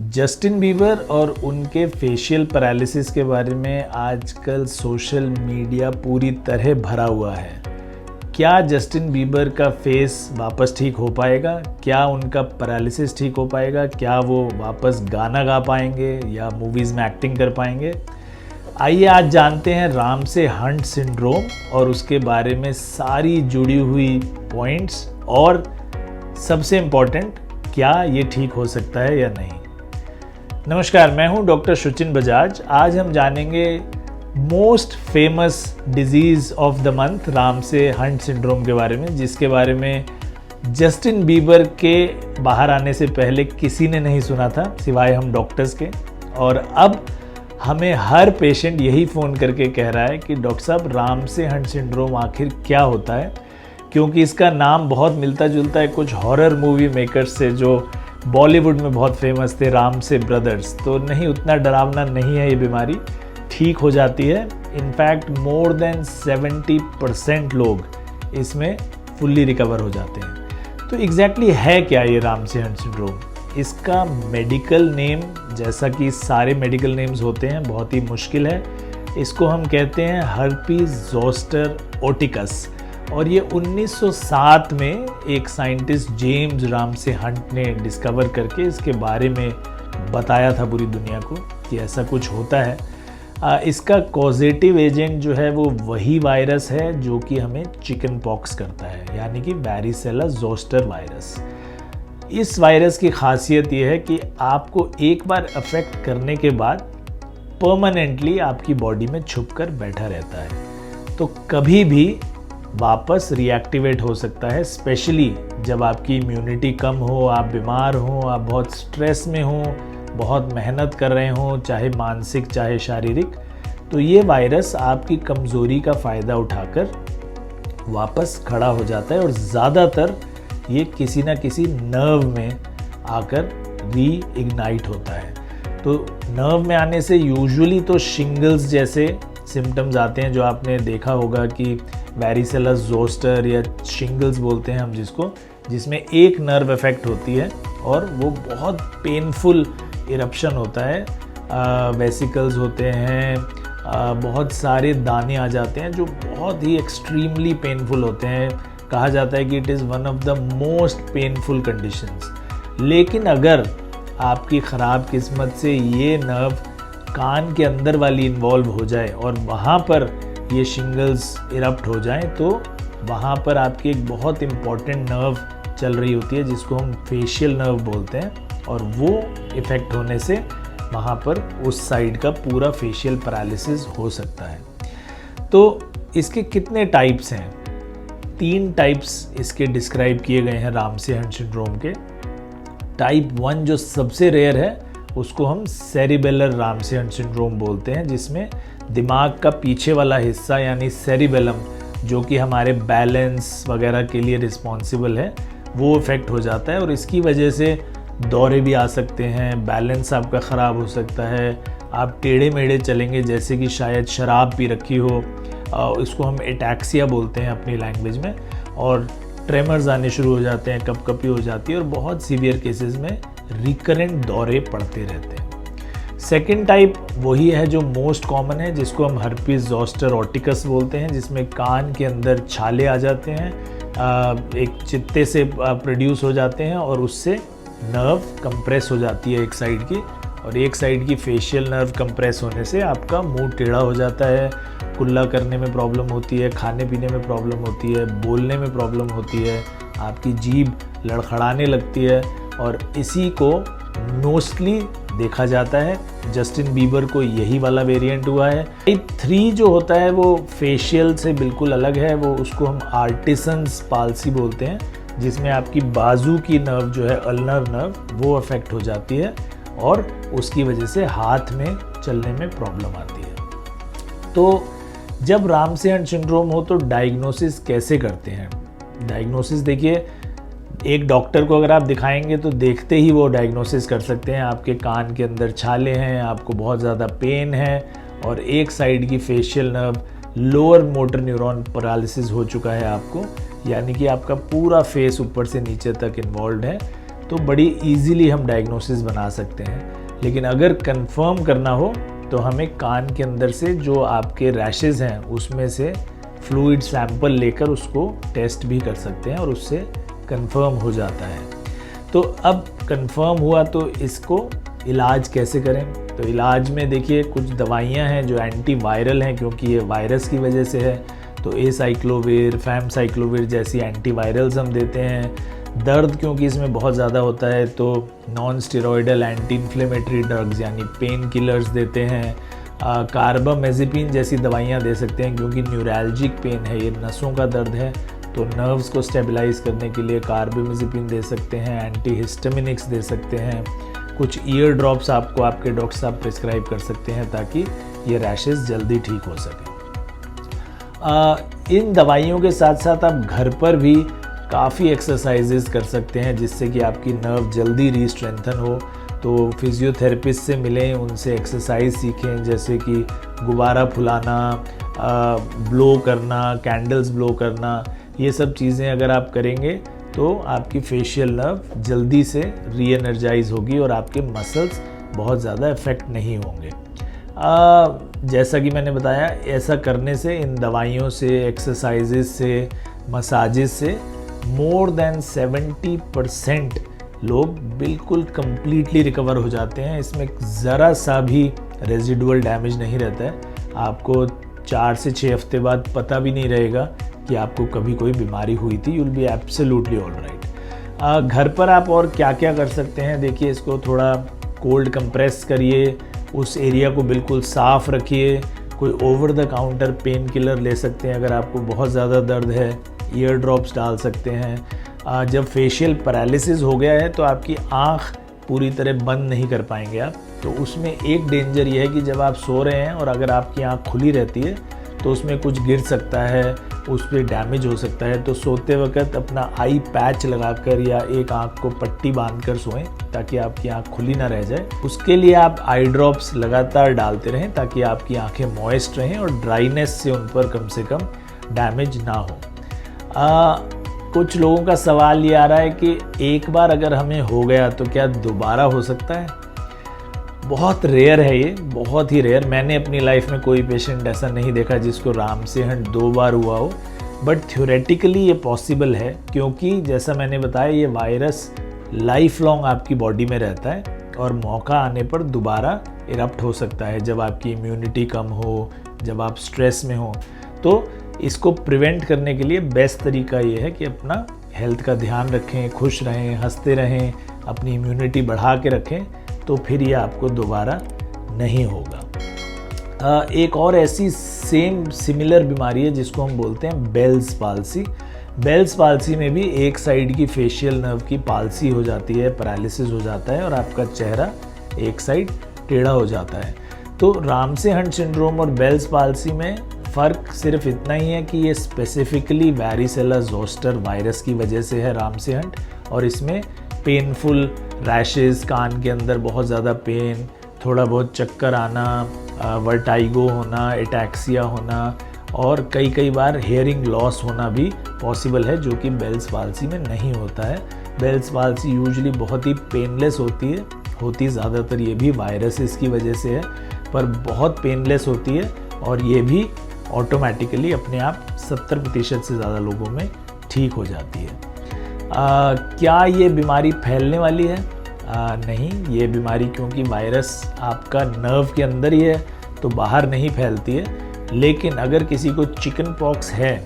Justin Bieber और उनके facial paralysis के बारे में आजकल सोशल मीडिया पूरी तरह भरा हुआ है। क्या जस्टिन बीबर का फेस वापस ठीक हो पाएगा? क्या उनका पैरालिसिस ठीक हो पाएगा? क्या वो वापस गाना गा पाएंगे या मूवीज़ में एक्टिंग कर पाएंगे? आइए आज जानते हैं रामसे हंट सिंड्रोम और उसके बारे में सारी जुड़ी हुई पॉइंट्स, और सबसे इम्पॉर्टेंट, क्या ये ठीक हो सकता है या नहीं। नमस्कार, मैं हूं डॉक्टर शुचिन बजाज। आज हम जानेंगे most famous disease of the month Ramsay Hunt syndrome के बारे में, जिसके बारे में जस्टिन बीबर के बाहर आने से पहले किसी ने नहीं सुना था सिवाय हम डॉक्टर्स के। और अब हमें हर पेशेंट यही फ़ोन करके कह रहा है कि डॉक्टर साहब, रामसे हंट सिंड्रोम आखिर क्या होता है, क्योंकि इसका नाम बहुत मिलता जुलता है कुछ हॉरर मूवी मेकर्स से जो बॉलीवुड में बहुत फेमस थे, रामसे ब्रदर्स। तो नहीं, उतना डरावना नहीं है ये बीमारी, ठीक हो जाती है। इनफैक्ट मोर देन 70% लोग इसमें फुल्ली रिकवर हो जाते हैं। तो एग्जैक्टली है क्या ये रामसे हंट सिंड्रोम? इसका मेडिकल नेम, जैसा कि सारे मेडिकल नेम्स होते हैं, बहुत ही मुश्किल है। इसको हम कहते हैं हर्पीज ज़ोस्टर ओटिकस, और ये 1907 में एक साइंटिस्ट जेम्स रामसे हंट ने डिस्कवर करके इसके बारे में बताया था पूरी दुनिया को कि ऐसा कुछ होता है। इसका कॉजेटिव एजेंट जो है वो वही वायरस है जो कि हमें चिकन पॉक्स करता है, यानी कि वैरिसेला ज़ोस्टर वायरस। इस वायरस की खासियत ये है कि आपको एक बार अफेक्ट करने के बाद परमानेंटली आपकी बॉडी में छुप कर बैठा रहता है, तो कभी भी वापस रिएक्टिवेट हो सकता है, स्पेशली जब आपकी इम्यूनिटी कम हो, आप बीमार हो, आप बहुत स्ट्रेस में हो, बहुत मेहनत कर रहे हो, चाहे मानसिक चाहे शारीरिक। तो ये वायरस आपकी कमज़ोरी का फ़ायदा उठाकर वापस खड़ा हो जाता है, और ज़्यादातर ये किसी ना किसी नर्व में आकर री-इग्नाइट होता है। तो नर्व में आने से यूजुअली तो शिंगल्स जैसे सिम्टम्स आते हैं, जो आपने देखा होगा कि वैरिसेला ज़ोस्टर या शिंगल्स बोलते हैं हम जिसको, जिसमें एक नर्व इफेक्ट होती है और वो बहुत पेनफुल इरप्शन होता है, वेसिकल्स होते हैं, बहुत सारे दाने आ जाते हैं जो बहुत ही एक्सट्रीमली पेनफुल होते हैं। कहा जाता है कि it is one of the most painful conditions. लेकिन अगर आपकी ख़राब किस्मत से ये नर्व कान के अंदर वाली इन्वॉल्व हो जाए और वहाँ पर ये शिंगल्स इरप्ट हो जाएं, तो वहाँ पर आपकी एक बहुत इम्पॉर्टेंट नर्व चल रही होती है जिसको हम फेशियल नर्व बोलते हैं, और वो इफ़ेक्ट होने से वहाँ पर उस साइड का पूरा फेशियल पैरालिसिस हो सकता है। तो इसके कितने टाइप्स हैं? 3 टाइप्स इसके डिस्क्राइब किए गए हैं रामसे हंट सिंड्रोम के। टाइप 1 जो सबसे रेयर है उसको हम सेरिबेलर रामसे हंट सिंड्रोम बोलते हैं, जिसमें दिमाग का पीछे वाला हिस्सा यानी सेरिबेलम, जो कि हमारे बैलेंस वगैरह के लिए रिस्पॉन्सिबल है, वो इफ़ेक्ट हो जाता है, और इसकी वजह से दौरे भी आ सकते हैं, बैलेंस आपका ख़राब हो सकता है, आप टेढ़े मेढ़े चलेंगे जैसे कि शायद शराब पी रखी हो। इसको हम एटैक्सिया बोलते हैं अपनी लैंग्वेज में, और ट्रेमर्स आने शुरू हो जाते हैं, कपकपी हो जाती है, और बहुत सीवियर केसेस में रिकरेंट दौरे पड़ते रहते हैं। सेकेंड टाइप वही है जो मोस्ट कॉमन है, जिसको हम हर्पीज ज़ोस्टर ओटिकस बोलते हैं, जिसमें कान के अंदर छाले आ जाते हैं, एक चित्ते से प्रोड्यूस हो जाते हैं, और उससे नर्व कंप्रेस हो जाती है एक साइड की, और एक साइड की फेशियल नर्व कंप्रेस होने से आपका मुंह टेढ़ा हो जाता है, कुल्ला करने में प्रॉब्लम होती है, खाने पीने में प्रॉब्लम होती है, बोलने में प्रॉब्लम होती है, आपकी जीभ लड़खड़ाने लगती है, और इसी को मोस्टली देखा जाता है। जस्टिन बीबर को यही वाला वेरिएंट हुआ है। टाइप 3 जो होता है वो फेशियल से बिल्कुल अलग है, वो उसको हम आर्टिसंस पाल्सी बोलते हैं, जिसमें आपकी बाजू की नर्व जो है अल्नर नर्व, वो अफेक्ट हो जाती है, और उसकी वजह से हाथ में चलने में प्रॉब्लम आती है। तो जब रामसे हंट सिंड्रोम हो तो डायग्नोसिस कैसे करते हैं? डायग्नोसिस देखिए, एक डॉक्टर को अगर आप दिखाएंगे तो देखते ही वो डायग्नोसिस कर सकते हैं आपके कान के अंदर छाले हैं, आपको बहुत ज़्यादा पेन है, और एक साइड की facial nerve lower motor neuron paralysis हो चुका है आपको, यानी कि आपका पूरा फेस ऊपर से नीचे तक इन्वॉल्व है। तो बड़ी इजीली हम डायग्नोसिस बना सकते हैं। लेकिन अगर कंफर्म करना हो तो हमें कान के अंदर से जो आपके रैशेज़ हैं उसमें से फ्लूइड सैंपल लेकर उसको टेस्ट भी कर सकते हैं और उससे कंफर्म हो जाता है। तो अब कंफर्म हुआ तो इसको इलाज कैसे करें? तो इलाज में देखिए कुछ दवाइयां हैं जो एंटीवायरल हैं, क्योंकि ये वायरस की वजह से है। तो एसाइक्लोविर, फैमसाइक्लोविर जैसी एंटीवायरल्स हम देते हैं। दर्द क्योंकि इसमें बहुत ज़्यादा होता है तो non steroidal anti inflammatory drugs यानी पेन किलर्स देते हैं। कार्बामेज़ेपिन जैसी दवाइयाँ दे सकते हैं क्योंकि न्यूरैल्जिक पेन है, ये नसों का दर्द है, तो नर्व्स को स्टेबलाइज करने के लिए कार्बामेज़ेपिन दे सकते हैं। एंटीहिस्टामिनिक्स दे सकते हैं। कुछ ईयर ड्रॉप्स आपको आपके डॉक्टर साहब प्रिस्क्राइब कर सकते हैं ताकि ये रैशेज़ जल्दी ठीक हो सकें। इन दवाइयों के साथ साथ आप घर पर भी काफ़ी एक्सरसाइजेज कर सकते हैं जिससे कि आपकी नर्व जल्दी रीस्ट्रेंथन हो। तो फिजियोथेरेपिस्ट से मिलें, उनसे एक्सरसाइज सीखें, जैसे कि गुब्बारा फुलाना, ब्लो करना, कैंडल्स ब्लो करना, ये सब चीज़ें अगर आप करेंगे तो आपकी फेशियल नर्व जल्दी से री एनर्जाइज होगी और आपके मसल्स बहुत ज़्यादा इफ़ेक्ट नहीं होंगे। जैसा कि मैंने बताया, ऐसा करने से, इन दवाइयों से, एक्सरसाइजेज से, मसाजेस से मोर देन 70% लोग बिल्कुल कम्प्लीटली रिकवर हो जाते हैं। इसमें ज़रा सा भी रेजिडुअल डैमेज नहीं रहता है। आपको 4 से 6 हफ्ते बाद पता भी नहीं रहेगा कि आपको कभी कोई बीमारी हुई थी। You will be absolutely all right. घर पर आप और क्या क्या कर सकते हैं? देखिए, इसको थोड़ा कोल्ड कंप्रेस करिए, उस एरिया को बिल्कुल साफ़ रखिए। कोई over the counter pain killer ले सकते हैं अगर आपको बहुत ज़्यादा दर्द है। ईयर ड्रॉप्स डाल सकते हैं। जब फेशियल पैरालिसिस हो गया है तो आपकी आँख पूरी तरह बंद नहीं कर पाएंगे आप। तो उसमें एक डेंजर ये है कि जब आप सो रहे हैं और अगर आपकी आँख खुली रहती है तो उसमें कुछ गिर सकता है, उस पर डैमेज हो सकता है। तो सोते वक्त अपना आई पैच लगाकर या एक आँख को पट्टी बांधकर सोएं ताकि आपकी आँख खुली ना रह जाए। उसके लिए आप आई ड्रॉप्स लगातार डालते रहें ताकि आपकी आँखें मॉइस्ट रहें और ड्राइनेस से उन पर कम से कम डैमेज ना हो। कुछ लोगों का सवाल ये आ रहा है कि एक बार अगर हमें हो गया तो क्या दोबारा हो सकता है? बहुत रेयर है ये, बहुत ही रेयर। मैंने अपनी लाइफ में कोई पेशेंट ऐसा नहीं देखा जिसको रामसेहंट 2 बार हुआ हो, बट थ्योरेटिकली ये पॉसिबल है क्योंकि जैसा मैंने बताया ये वायरस लाइफ लॉन्ग आपकी बॉडी में रहता है और मौका आने पर दोबारा इरप्ट हो सकता है जब आपकी इम्यूनिटी कम हो, जब आप स्ट्रेस में हो। तो इसको प्रिवेंट करने के लिए बेस्ट तरीका ये है कि अपना हेल्थ का ध्यान रखें, खुश रहें, हंसते रहें, अपनी इम्यूनिटी बढ़ा के रखें, तो फिर ये आपको दोबारा नहीं होगा। एक और ऐसी सिमिलर बीमारी है जिसको हम बोलते हैं बेल्स पाल्सी। बेल्स पाल्सी में भी एक साइड की फेशियल नर्व की पाल्सी हो जाती है, पैरालिसिस हो जाता है और आपका चेहरा एक साइड टेढ़ा हो जाता है। तो रामसेहंट सिंड्रोम और बेल्स पाल्सी में फ़र्क सिर्फ इतना ही है कि ये स्पेसिफिकली वैरिसेला ज़ोस्टर वायरस की वजह से है रामसेहंट, और इसमें पेनफुल रैशेज़, कान के अंदर बहुत ज़्यादा पेन, थोड़ा बहुत चक्कर आना, वर्टाइगो होना, एटैक्सिया होना और कई बार हेयरिंग लॉस होना भी पॉसिबल है, जो कि बेल्स पाल्सी में नहीं होता है। बेल्स पाल्सी यूजुअली बहुत ही पेनलेस होती ज़्यादातर ये भी वायरसेस की वजह से है, पर बहुत पेनलेस होती है और ये भी ऑटोमेटिकली अपने आप 70% से ज़्यादा लोगों में ठीक हो जाती है। क्या ये बीमारी फैलने वाली है? नहीं, ये बीमारी क्योंकि वायरस आपका नर्व के अंदर ही है तो बाहर नहीं फैलती है। लेकिन अगर किसी को चिकन पॉक्स है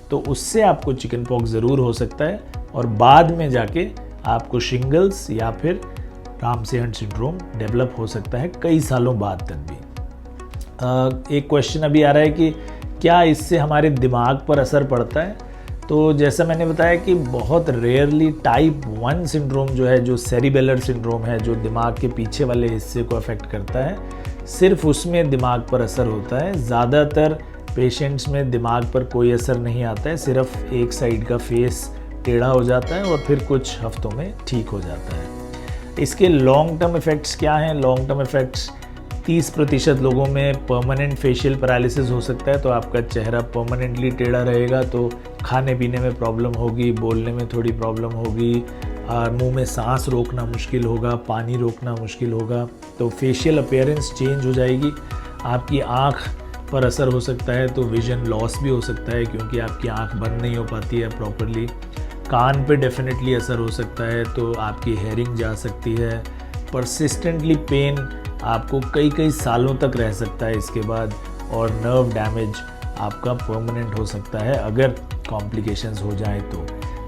तो उससे आपको चिकन पॉक्स ज़रूर हो सकता है और बाद में जाके आपको शिंगल्स या फिर रामसेहंट सिंड्रोम डेवलप हो सकता है कई सालों बाद तक भी। एक क्वेश्चन अभी आ रहा है कि क्या इससे हमारे दिमाग पर असर पड़ता है? तो जैसा मैंने बताया कि बहुत रेयरली टाइप 1 सिंड्रोम जो है, जो सेरिबेलर सिंड्रोम है, जो दिमाग के पीछे वाले हिस्से को अफेक्ट करता है, सिर्फ उसमें दिमाग पर असर होता है। ज़्यादातर पेशेंट्स में दिमाग पर कोई असर नहीं आता है, सिर्फ एक साइड का फेस टेढ़ा हो जाता है और फिर कुछ हफ्तों में ठीक हो जाता है। इसके लॉन्ग टर्म इफ़ेक्ट्स क्या हैं? लॉन्ग टर्म इफ़ेक्ट्स 30% लोगों में परमानेंट फेशियल पैरालिसिस हो सकता है, तो आपका चेहरा परमानेंटली टेढ़ा रहेगा, तो खाने पीने में प्रॉब्लम होगी, बोलने में थोड़ी प्रॉब्लम होगी, मुंह में सांस रोकना मुश्किल होगा, पानी रोकना मुश्किल होगा, तो फेशियल अपीयरेंस चेंज हो जाएगी। आपकी आँख पर असर हो सकता है, तो विजन लॉस भी हो सकता है क्योंकि आपकी आँख बंद नहीं हो पाती है प्रॉपरली। कान पे डेफिनेटली असर हो सकता है, तो आपकी हेयरिंग जा सकती है। परसिस्टेंटली पेन आपको कई कई सालों तक रह सकता है इसके बाद, और नर्व डैमेज आपका परमानेंट हो सकता है अगर कॉम्प्लिकेशंस हो जाए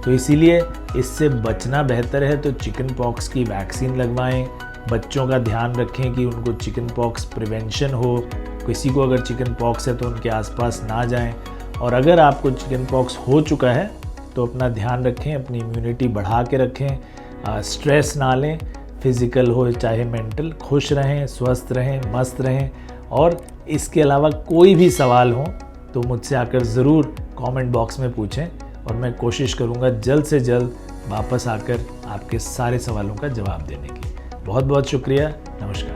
तो इसीलिए इससे बचना बेहतर है। तो चिकन पॉक्स की वैक्सीन लगवाएं, बच्चों का ध्यान रखें कि उनको चिकन पॉक्स प्रिवेंशन हो। किसी को अगर चिकन पॉक्स है तो उनके आसपास ना जाएं, और अगर आपको चिकन पॉक्स हो चुका है तो अपना ध्यान रखें, अपनी इम्यूनिटी बढ़ा के रखें, स्ट्रेस ना लें, फिज़िकल हो चाहे मेंटल। खुश रहें, स्वस्थ रहें, मस्त रहें। और इसके अलावा कोई भी सवाल हो तो मुझसे आकर ज़रूर कमेंट बॉक्स में पूछें, और मैं कोशिश करूँगा जल्द से जल्द वापस आकर आपके सारे सवालों का जवाब देने की। बहुत बहुत शुक्रिया। नमस्कार।